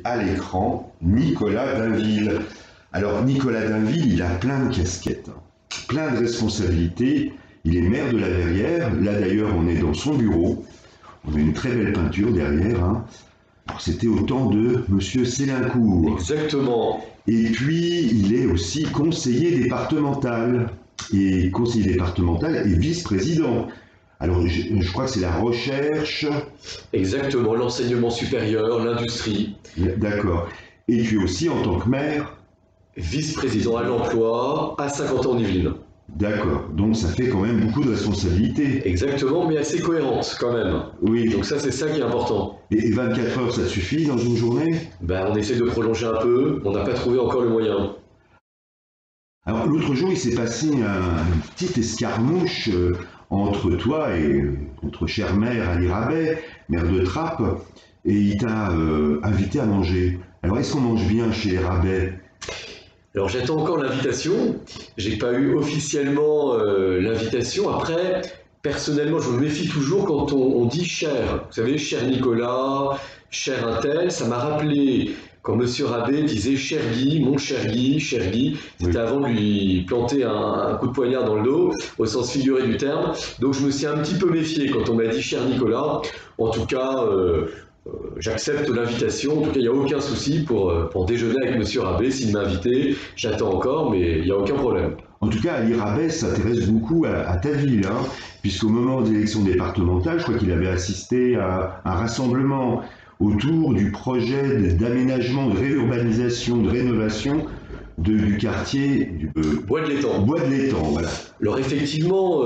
à l'écran Nicolas Dainville. Alors Nicolas Dainville, il a plein de casquettes, plein de responsabilités. Il est maire de la Verrière. Là d'ailleurs, on est dans son bureau. On a une très belle peinture derrière. Alors c'était au temps de Monsieur Sélincourt. Exactement. Et puis il est aussi conseiller départemental. Et conseiller départemental et vice-président. Alors je crois que c'est la recherche. Exactement, l'enseignement supérieur, l'industrie. D'accord. Et puis aussi en tant que maire. Vice-président à l'emploi à Saint-Quentin-en-Yvelines. D'accord, donc ça fait quand même beaucoup de responsabilités. Exactement, mais assez cohérente quand même. Oui. Donc ça, c'est ça qui est important. Et 24 heures, ça suffit dans une journée? Ben, on essaie de prolonger un peu, on n'a pas trouvé encore le moyen. Alors l'autre jour, il s'est passé une petite escarmouche entre toi et notre cher maire Ali Rabet, maire de Trappes, et il t'a invité à manger. Alors est-ce qu'on mange bien chez les Rabet? Alors j'attends encore l'invitation, j'ai pas eu officiellement l'invitation. Après, personnellement, je me méfie toujours quand on dit cher. Vous savez, cher Nicolas, cher Intel, ça m'a rappelé quand Monsieur Rabet disait cher Guy, mon cher Guy, cher Guy. C'était avant de lui planter un coup de poignard dans le dos, au sens figuré du terme. Donc je me suis un petit peu méfié quand on m'a dit cher Nicolas. En tout cas, j'accepte l'invitation. En tout cas, il n'y a aucun souci pour déjeuner avec Monsieur Rabet. S'il m'a invité, j'attends encore, mais il n'y a aucun problème. En tout cas, Ali Rabet s'intéresse beaucoup à ta ville, puisqu'au moment des élections départementales, je crois qu'il avait assisté à un rassemblement autour du projet d'aménagement, de réurbanisation, de rénovation du quartier du Bois de l'Étang. Bois de l'Étang, voilà. Alors effectivement,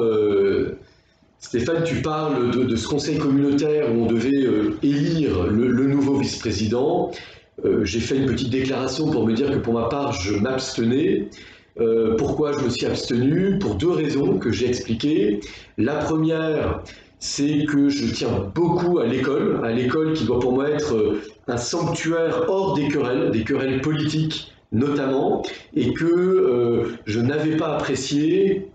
Stéphane, tu parles de ce conseil communautaire où on devait élire le nouveau vice-président. J'ai fait une petite déclaration pour me dire que pour ma part, je m'abstenais. Pourquoi je me suis abstenu? Pour deux raisons que j'ai expliquées. La première, c'est que je tiens beaucoup à l'école qui doit pour moi être un sanctuaire hors des querelles politiques notamment, et que je n'avais pas apprécié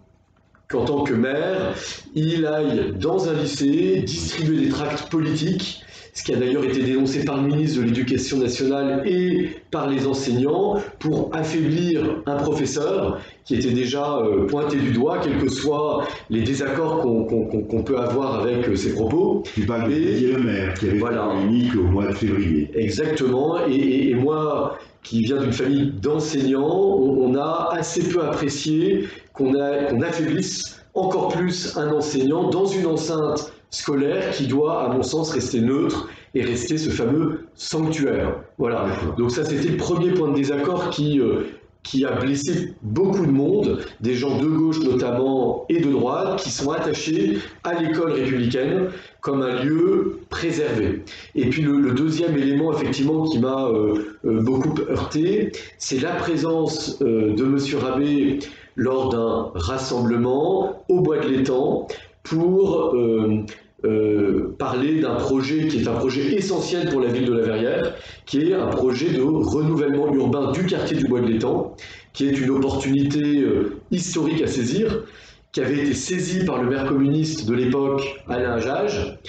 qu'en tant que maire, il aille dans un lycée distribuer des tracts politiques, ce qui a d'ailleurs été dénoncé par le ministre de l'Éducation nationale et par les enseignants, pour affaiblir un professeur qui était déjà pointé du doigt, quels que soient les désaccords qu'on peut avoir avec ses propos. Tu parles de Didier Lemaire, qui avait voilà, fait unique au mois de février. Exactement, et moi, qui viens d'une famille d'enseignants, on a assez peu apprécié qu'on affaiblisse encore plus un enseignant dans une enceinte scolaire qui doit, à mon sens, rester neutre et rester ce fameux sanctuaire. Voilà. Donc ça, c'était le premier point de désaccord qui a blessé beaucoup de monde, des gens de gauche notamment et de droite, qui sont attachés à l'école républicaine comme un lieu préservé. Et puis le deuxième élément effectivement qui m'a beaucoup heurté, c'est la présence de Monsieur Rabet lors d'un rassemblement au Bois de l'Étang pour parler d'un projet qui est un projet essentiel pour la ville de la Verrière, qui est un projet de renouvellement urbain du quartier du Bois de l'Étang, qui est une opportunité historique à saisir, qui avait été saisie par le maire communiste de l'époque, Alain Jage,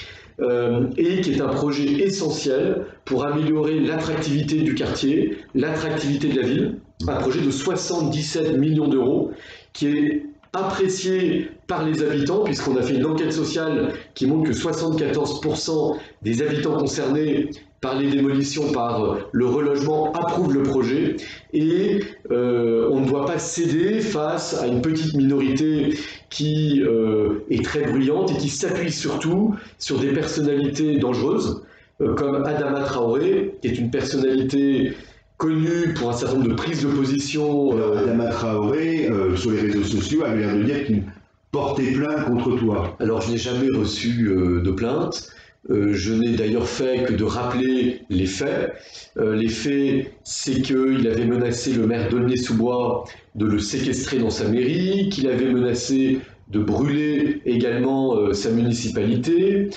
et qui est un projet essentiel pour améliorer l'attractivité du quartier, l'attractivité de la ville, un projet de 77 millions d'euros, qui est apprécié par les habitants, puisqu'on a fait une enquête sociale qui montre que 74% des habitants concernés par les démolitions, par le relogement, approuvent le projet, et on ne doit pas céder face à une petite minorité qui est très bruyante et qui s'appuie surtout sur des personnalités dangereuses, comme Adama Traoré, qui est une personnalité connu pour un certain nombre de prises de position. Adama Traoré, sur les réseaux sociaux, avait l'air de dire qu'il portait plainte contre toi. Alors, je n'ai jamais reçu de plainte. Je n'ai d'ailleurs fait que de rappeler les faits. Les faits, c'est qu'il avait menacé le maire d'Aulnay-sous-Bois de le séquestrer dans sa mairie, qu'il avait menacé de brûler également sa municipalité,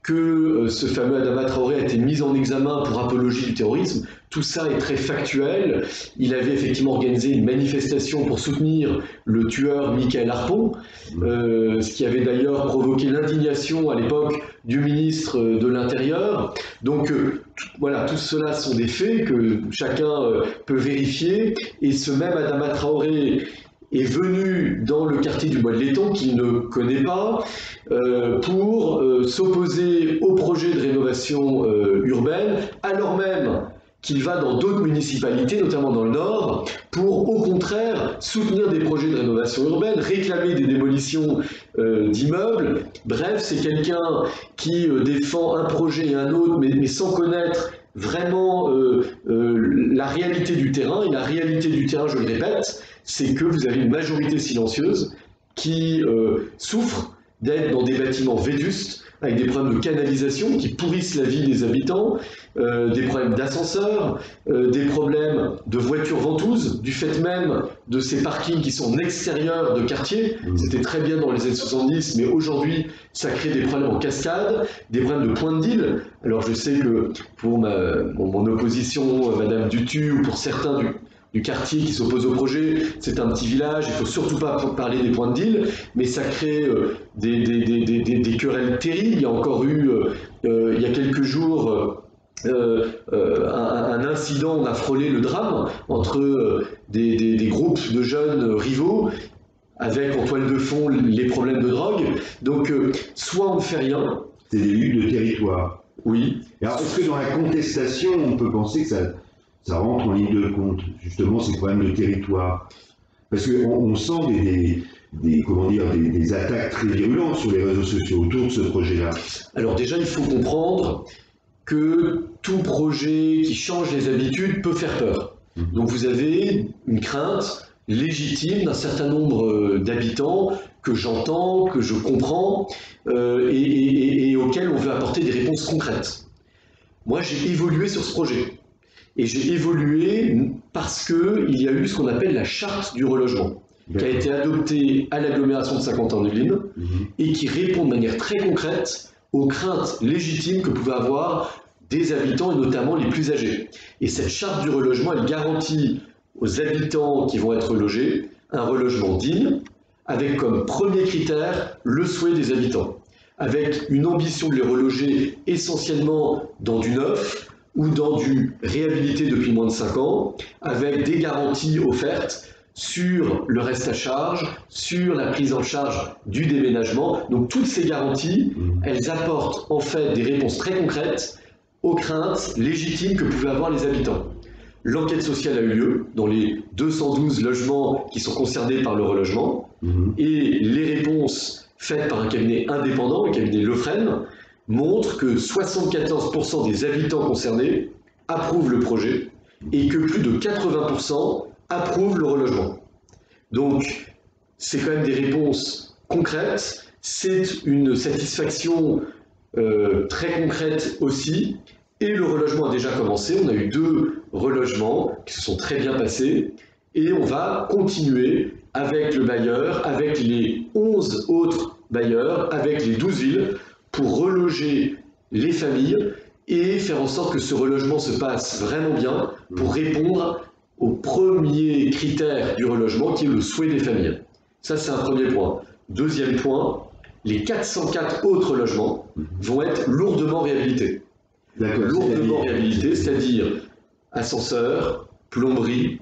que ce fameux Adama Traoré a été mis en examen pour apologie du terrorisme. Tout ça est très factuel. Il avait effectivement organisé une manifestation pour soutenir le tueur Michael Harpon, ce qui avait d'ailleurs provoqué l'indignation à l'époque du ministre de l'Intérieur. Donc voilà, tout cela sont des faits que chacun peut vérifier. Et ce même Adama Traoré est venu dans le quartier du Bois de l'Étang, qu'il ne connaît pas, pour s'opposer au projet de rénovation urbaine, alors même qu'il va dans d'autres municipalités, notamment dans le Nord, pour au contraire soutenir des projets de rénovation urbaine, réclamer des démolitions d'immeubles. Bref, c'est quelqu'un qui défend un projet et un autre, mais sans connaître vraiment la réalité du terrain. Et la réalité du terrain, je le répète, c'est que vous avez une majorité silencieuse qui souffre d'être dans des bâtiments vétustes, avec des problèmes de canalisation qui pourrissent la vie des habitants, des problèmes d'ascenseurs, des problèmes de voitures ventouses, du fait même de ces parkings qui sont en extérieur de quartier. C'était très bien dans les années 70, mais aujourd'hui, ça crée des problèmes en cascade, des problèmes de point de deal. Alors je sais que pour mon opposition, Madame Dutu, ou pour certains du quartier qui s'oppose au projet, c'est un petit village, il ne faut surtout pas parler des points de deal, mais ça crée des querelles terribles. Il y a encore eu, il y a quelques jours, un incident, on a frôlé le drame entre des groupes de jeunes rivaux, avec en toile de fond les problèmes de drogue. Donc, soit on ne fait rien. C'est des luttes de territoire. Oui. Alors, est-ce que dans la contestation, on peut penser que ça rentre en ligne de compte, justement, ces problèmes de territoire? Parce qu'on sent des attaques très virulentes sur les réseaux sociaux autour de ce projet-là. Alors déjà, il faut comprendre que tout projet qui change les habitudes peut faire peur. Donc vous avez une crainte légitime d'un certain nombre d'habitants que j'entends, que je comprends, et auxquels on veut apporter des réponses concrètes. Moi, j'ai évolué sur ce projet. Et j'ai évolué parce qu'il y a eu ce qu'on appelle la charte du relogement, qui a été adoptée à l'agglomération de Saint-Quentin-en-Yvelines et qui répond de manière très concrète aux craintes légitimes que pouvaient avoir des habitants, et notamment les plus âgés. Et cette charte du relogement, elle garantit aux habitants qui vont être logés un relogement digne, avec comme premier critère le souhait des habitants, avec une ambition de les reloger essentiellement dans du neuf, ou dans du réhabilité depuis moins de 5 ans, avec des garanties offertes sur le reste à charge, sur la prise en charge du déménagement. Donc toutes ces garanties, elles apportent en fait des réponses très concrètes aux craintes légitimes que pouvaient avoir les habitants. L'enquête sociale a eu lieu dans les 212 logements qui sont concernés par le relogement, et les réponses faites par un cabinet indépendant, le cabinet Lefresne, montre que 74% des habitants concernés approuvent le projet et que plus de 80% approuvent le relogement. Donc, c'est quand même des réponses concrètes, c'est une satisfaction très concrète aussi, et le relogement a déjà commencé. On a eu 2 relogements qui se sont très bien passés, et on va continuer avec le bailleur, avec les 11 autres bailleurs, avec les 12 villes, pour reloger les familles et faire en sorte que ce relogement se passe vraiment bien pour répondre au premier critère du relogement qui est le souhait des familles. Ça, c'est un premier point. Deuxième point, les 404 autres logements vont être lourdement réhabilités. Lourdement réhabilités, c'est-à-dire ascenseur, plomberie,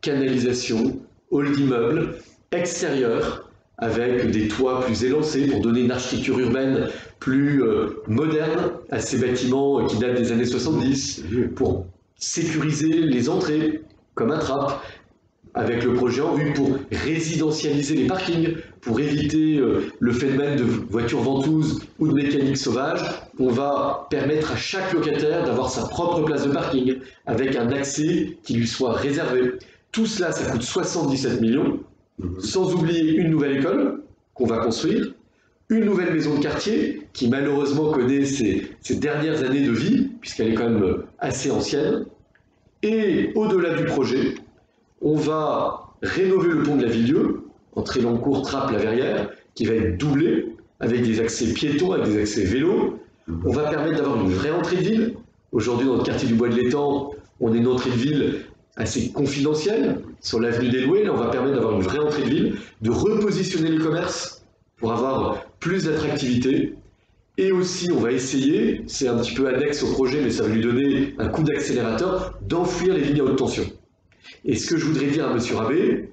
canalisation, hall d'immeuble, extérieur, avec des toits plus élancés pour donner une architecture urbaine plus moderne à ces bâtiments qui datent des années 70, pour sécuriser les entrées comme un trap, avec le projet en vue, pour résidentialiser les parkings, pour éviter le phénomène de voitures ventouses ou de mécanique sauvage. On va permettre à chaque locataire d'avoir sa propre place de parking, avec un accès qui lui soit réservé. Tout cela, ça coûte 77 millions. Sans oublier une nouvelle école qu'on va construire, une nouvelle maison de quartier qui malheureusement connaît ses dernières années de vie, puisqu'elle est quand même assez ancienne. Et au-delà du projet, on va rénover le pont de la Villedieu, entre Elancourt, Trappes, La Verrière, qui va être doublé, avec des accès piétons, avec des accès vélos. On va permettre d'avoir une vraie entrée de ville. Aujourd'hui, dans le quartier du Bois de l'Étang, on est une entrée de ville assez confidentielle, sur l'avenue des Louets. Là, on va permettre d'avoir une vraie entrée de ville, de repositionner les commerces pour avoir plus d'attractivité. Et aussi, on va essayer, c'est un petit peu annexe au projet, mais ça va lui donner un coup d'accélérateur, d'enfouir les lignes à haute tension. Et ce que je voudrais dire à M. Rabé,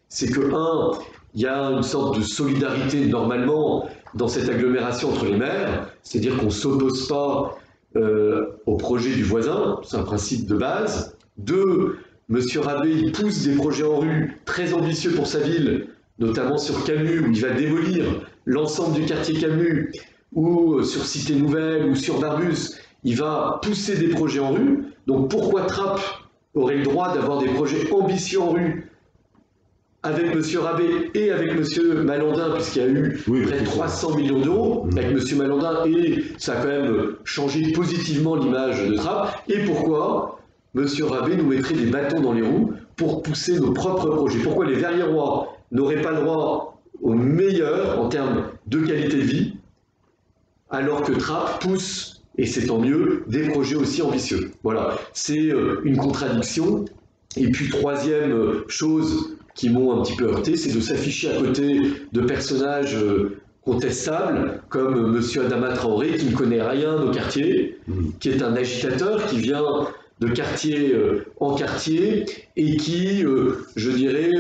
c'est que, il y a une sorte de solidarité normalement dans cette agglomération entre les maires, c'est-à-dire qu'on ne s'oppose pas au projet du voisin, c'est un principe de base. 2, M. Rabé, il pousse des projets en rue très ambitieux pour sa ville, notamment sur Camus, où il va démolir l'ensemble du quartier Camus, ou sur Cité Nouvelle, ou sur Barbus. Il va pousser des projets en rue. Donc pourquoi Trappes aurait le droit d'avoir des projets ambitieux en rue avec M. Rabé et avec M. Malandin, puisqu'il y a eu près de 300 millions d'euros avec M. Malandin, et ça a quand même changé positivement l'image de Trappes. Et pourquoi M. Rabé nous mettrait des bâtons dans les roues pour pousser nos propres projets? Pourquoi les Verriérois n'auraient pas le droit au meilleur en termes de qualité de vie, alors que Trappes pousse, et c'est tant mieux, des projets aussi ambitieux? Voilà, c'est une contradiction. Et puis troisième chose qui m'ont un petit peu heurté, c'est de s'afficher à côté de personnages contestables, comme M. Adama Traoré, qui ne connaît rien au quartier, qui est un agitateur, qui vient de quartier en quartier, et qui, je dirais,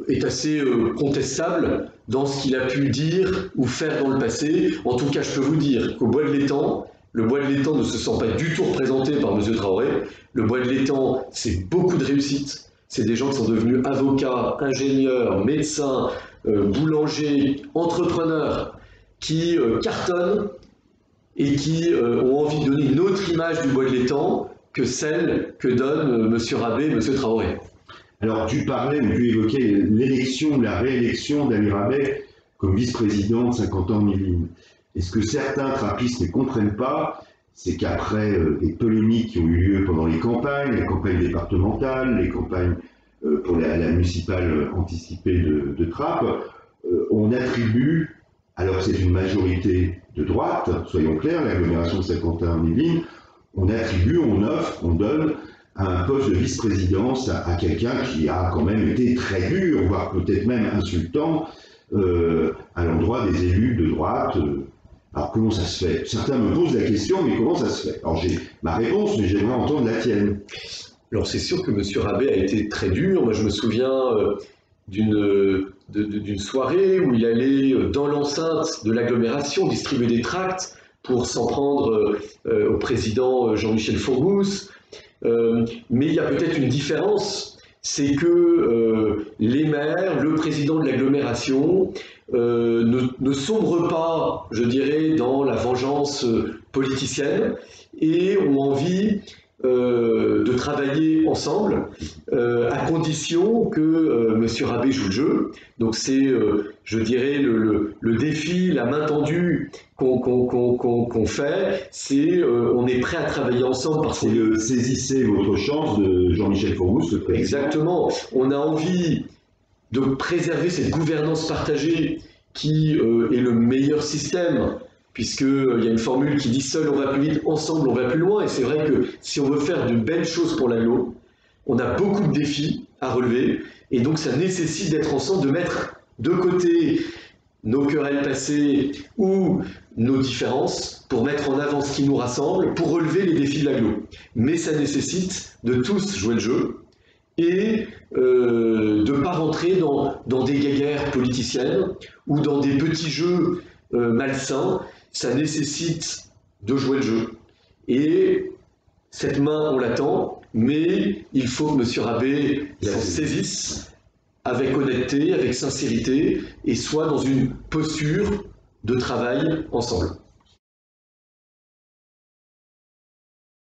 est assez contestable dans ce qu'il a pu dire ou faire dans le passé. En tout cas, je peux vous dire qu'au Bois de l'Étang, le Bois de l'Étang ne se sent pas du tout représenté par M. Traoré. Le Bois de l'Étang, c'est beaucoup de réussite. C'est des gens qui sont devenus avocats, ingénieurs, médecins, boulangers, entrepreneurs, qui cartonnent et qui ont envie de donner une autre image du Bois de l'Étang que celle que donne M. Rabé et M. Traoré. Alors, tu évoquais l'élection, la réélection d'Ali Rabet comme vice-président de 50 ans de Yvelines. Et ce que certains trappistes ne comprennent pas, c'est qu'après les polémiques qui ont eu lieu pendant les campagnes départementales, les campagnes pour la municipale anticipée de Trappes, on attribue, alors que c'est une majorité de droite, soyons clairs, l'agglomération de Saint-Quentin-en-Yvelines, on attribue, on offre, on donne un poste de vice-présidence à quelqu'un qui a quand même été très dur, voire peut-être même insultant, à l'endroit des élus de droite. Alors comment ça se fait? Certains me posent la question, mais comment ça se fait? Alors j'ai ma réponse, mais j'aimerais entendre la tienne. Alors c'est sûr que M. Rabé a été très dur. Moi je me souviens d'une soirée où il allait dans l'enceinte de l'agglomération distribuer des tracts pour s'en prendre au président Jean-Michel Fourgousse. Mais il y a peut-être une différence, c'est que les maires, le président de l'agglomération ne sombrent pas, je dirais, dans la vengeance politicienne et ont envie de travailler ensemble à condition que M. Rabé joue le jeu. Donc c'est, je dirais, le défi, la main tendue qu'on fait, c'est on est prêt à travailler ensemble. Parce que saisissez votre chance de Jean-Michel Fourgousse, le président. Exactement. On a envie de préserver cette gouvernance partagée qui est le meilleur système, puisqu'il y a une formule qui dit « seul on va plus vite, ensemble on va plus loin ». Et c'est vrai que si on veut faire de belles choses pour l'agglo, on a beaucoup de défis à relever. Et donc ça nécessite d'être ensemble, de mettre de côté nos querelles passées ou nos différences pour mettre en avant ce qui nous rassemble, pour relever les défis de l'agglo. Mais ça nécessite de tous jouer le jeu et de ne pas rentrer dans des guéguerres politiciennes ou dans des petits jeux malsains. Ça nécessite de jouer le jeu. Et cette main, on l'attend, mais il faut que M. Rabé s'en saisisse avec honnêteté, avec sincérité, et soit dans une posture de travail ensemble.